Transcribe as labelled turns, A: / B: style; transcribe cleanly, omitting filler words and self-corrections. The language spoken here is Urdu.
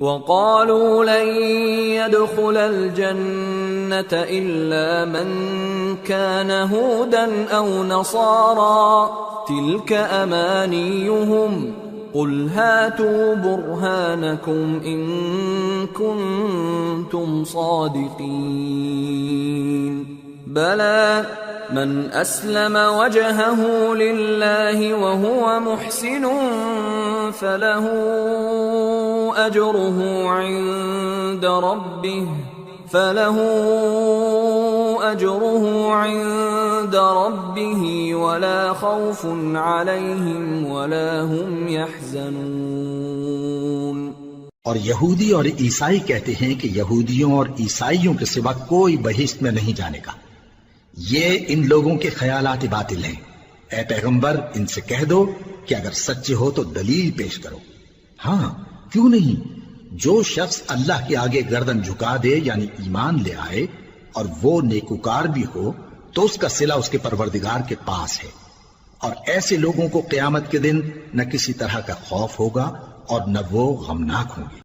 A: وقالوا لن يدخل الجنة إلا من كان هودا أو نصارى تلك أمانيهم قل هاتوا برهانكم إن كنتم صادقين بلى من أسلم وجهه لله وهو محسن فله أجره عند ربه ولا خوف عليهم ولا هم يحزنون۔
B: اور یہودی اور عیسائی کہتے ہیں کہ یہودیوں اور عیسائیوں کے سوا کوئی بہشت میں نہیں جانے کا۔ یہ ان لوگوں کے خیالات باطل ہیں۔ اے پیغمبر ان سے کہہ دو کہ اگر سچے ہو تو دلیل پیش کرو۔ ہاں کیوں نہیں، جو شخص اللہ کے آگے گردن جھکا دے یعنی ایمان لے آئے اور وہ نیکوکار بھی ہو تو اس کا صلہ اس کے پروردگار کے پاس ہے، اور ایسے لوگوں کو قیامت کے دن نہ کسی طرح کا خوف ہوگا اور نہ وہ غمناک ہوں گے۔